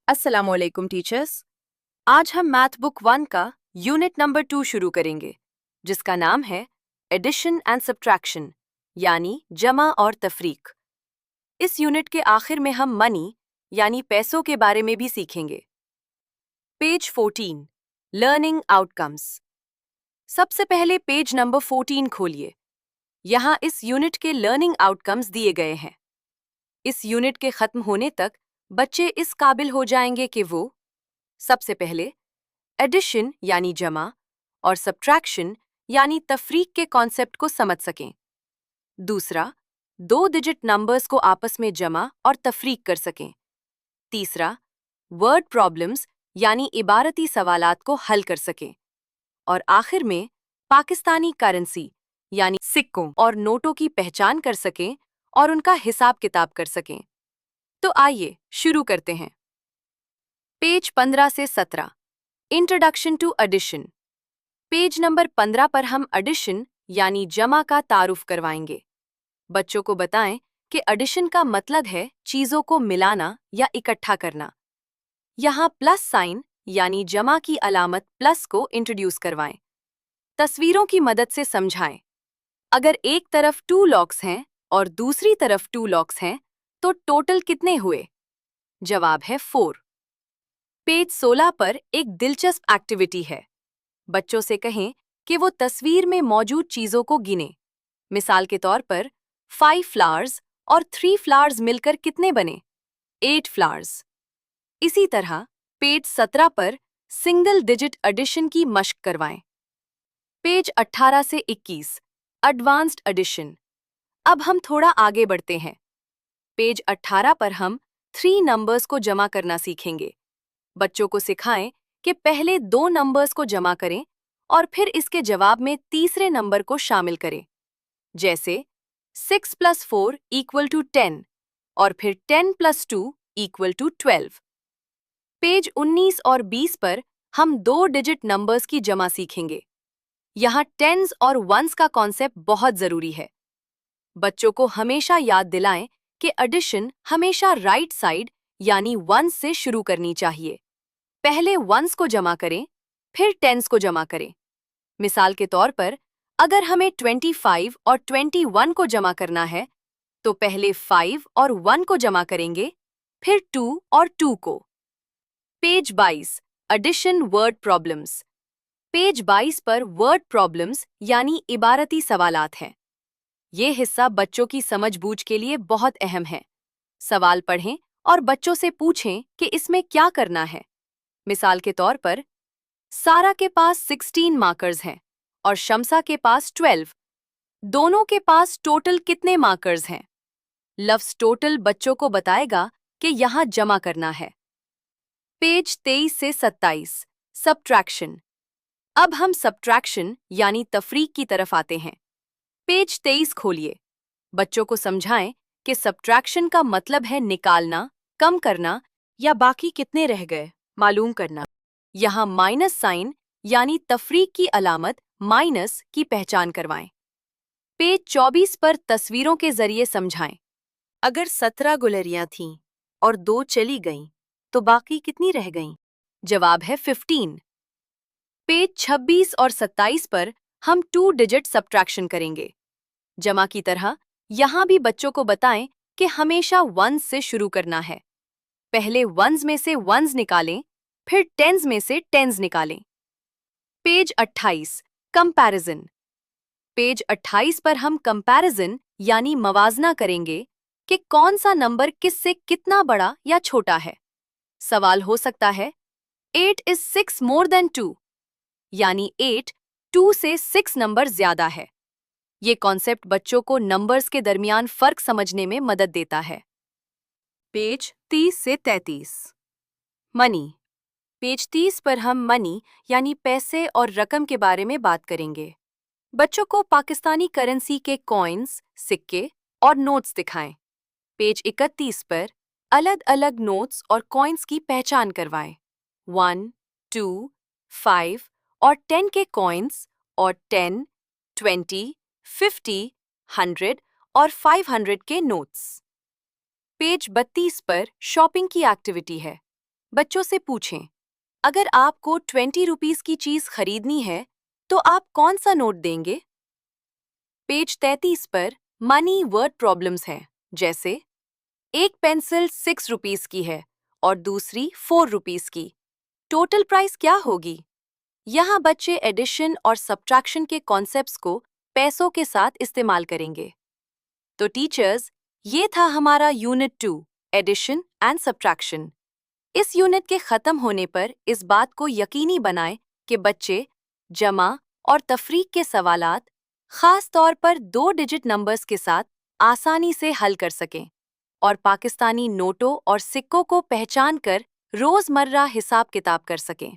अस्सलाम वालेकुम टीचर्स। आज हम मैथ बुक 1 का यूनिट नंबर 2 शुरू करेंगे, जिसका नाम है एडिशन एंड सब्ट्रैक्शन, यानी जमा और तफरीक। इस यूनिट के आखिर में हम मनी यानी पैसों के बारे में भी सीखेंगे। Page 14, learning outcomes. सबसे पहले पेज नंबर 14 खोलिए। यहाँ इस यूनिट के लर्निंग आउटकम्स दिए गए हैं। इस यूनिट के खत्म होने तक बच्चे इस काबिल हो जाएंगे कि वो सबसे पहले एडिशन यानी जमा और सब्ट्रैक्शन यानी तफरीक के कॉन्सेप्ट को समझ सकें। दूसरा, 2 डिजिट नंबर्स को आपस में जमा और तफरीक कर सकें। तीसरा, वर्ड प्रॉब्लम्स यानी इबारती सवालात को हल कर सकें। और आखिर में पाकिस्तानी करेंसी यानी सिक्कों और नोटों की पहचान कर सकें और उनका हिसाब किताब कर सकें। तो आइए शुरू करते हैं। पेज 15 से 17, introduction to addition. Page number 15 पर हम एडिशन यानी जमा का तारुफ करवाएंगे। बच्चों को बताएं कि एडिशन का मतलब है चीजों को मिलाना या इकट्ठा करना। यहाँ प्लस साइन यानी जमा की अलामत प्लस को इंट्रोड्यूस करवाएं। तस्वीरों की मदद से समझाएं। अगर एक तरफ 2 लॉक्स हैं और दूसरी तरफ 2 लॉक्स हैं, तो टोटल कितने हुए? जवाब है 4। पेज 16 पर एक दिलचस्प एक्टिविटी है। बच्चों से कहें कि वो तस्वीर में मौजूद चीजों को गिने। मिसाल के तौर पर 5 फ्लावर्स और 3 फ्लावर्स मिलकर कितने बने? 8 फ्लावर्स। इसी तरह पेज 17 पर सिंगल डिजिट एडिशन की मशक करवाएं। पेज 18 से 21, एडवांस्ड एडिशन। अब हम थोड़ा आगे बढ़ते हैं। पेज 18 पर हम 3 नंबर्स को जमा करना सीखेंगे। बच्चों को सिखाएं कि पहले 2 नंबर्स को जमा करें और फिर इसके जवाब में तीसरे नंबर को शामिल करें। जैसे 6 + 4 = 10 और फिर 10 + 2 = 12। पेज 19 और 20 पर हम 2 डिजिट नंबर्स की जमा सीखेंगे। यहाँ टेंस और वंस का कॉन्सेप्ट बहुत जरूरी है। बच्चों को हमेशा याद दिलाएं कि एडिशन हमेशा राइट साइड यानी वंस से शुरू करनी चाहिए। पहले वंस को जमा करें, फिर टेंस को जमा करें। मिसाल के तौर पर, अगर हमें 25 और 21 को जमा करना है, तो पहले 5 और 1 को जमा करेंगे, फिर 2 और 2 को। Page 22, addition word problems. Page 22 पर वर्ड प्रॉब्लम्स यानी इबारती सवालात हैं। ये हिस्सा बच्चों की समझबूझ के लिए बहुत अहम है। सवाल पढ़ें और बच्चों से पूछें कि इसमें क्या करना है। मिसाल के तौर पर, सारा के पास 16 मार्कर्स हैं और शम्सा के पास 12। दोनों के पास टोटल कितने मार्कर्स हैं? लफ्ज़ टोटल बच्चों को बताएगा कि यहाँ जमा करना है। पेज 23 से 27, सब्ट्रैक्शन। अब हम सब्ट्रैक्शन यानी तफरीक की तरफ आते हैं। पेज 23 खोलिए। बच्चों को समझाएं कि सब्ट्रैक्शन का मतलब है निकालना, कम करना या बाकी कितने रह गए मालूम करना। यहाँ माइनस साइन यानी तफरीक की अलामत माइनस की पहचान करवाएं। पेज 24 पर तस्वीरों के जरिए समझाएं। अगर 17 गुलरियां थीं और 2 चली गईं, तो बाकी कितनी रह गईं? जवाब है 15। पेज 26 और 27 पर हम 2 डिजिट सब्ट्रैक्शन करेंगे। जमा की तरह यहाँ भी बच्चों को बताएं कि हमेशा वंस से शुरू करना है। पहले वंस में से वंस निकालें, फिर टेंस में से टेंस निकालें। Page 28, comparison. पेज 28 पर हम कंपैरिजन यानी मवाजना करेंगे कि कौन सा नंबर किससे कितना बड़ा या छोटा है। सवाल हो सकता है, 8 is 6 more than 2, यानी 8 2 से 6 नंबर ज्यादा है। ये कॉन्सेप्ट बच्चों को नंबर्स के दरमियान फर्क समझने में मदद देता है। पेज 30 से 33, मनी। पेज 30 पर हम मनी यानी पैसे और रकम के बारे में बात करेंगे। बच्चों को पाकिस्तानी करेंसी के कॉइन्स, सिक्के और नोट्स दिखाएं। पेज 31 पर अलग अलग नोट्स और कॉइन्स की पहचान करवाएं। 1, 2, 5 और 10 के कॉइन्स और 10, 20, 50, 100 और 500 के नोट्स। पेज 32 पर शॉपिंग की एक्टिविटी है। बच्चों से पूछें, अगर आपको 20 रुपीस की चीज खरीदनी है तो आप कौन सा नोट देंगे? पेज 33 पर मनी वर्ड प्रॉब्लम्स हैं, जैसे एक पेंसिल 6 रुपीस की है और दूसरी 4 रुपीस की। टोटल प्राइस क्या होगी? यहाँ बच्चे एडिशन और सब्ट्रैक्शन के कॉन्सेप्ट्स को पैसों के साथ इस्तेमाल करेंगे। तो टीचर्स, ये था हमारा यूनिट 2, एडिशन एंड सब्ट्रैक्शन। इस यूनिट के खत्म होने पर इस बात को यकीनी बनाएं कि बच्चे जमा और तफरीक के सवालात, खास तौर पर 2 डिजिट नंबर्स के साथ आसानी से हल कर सकें और पाकिस्तानी नोटों और सिक्कों को पहचान कर रोजमर्रा हिसाब किताब कर सकें।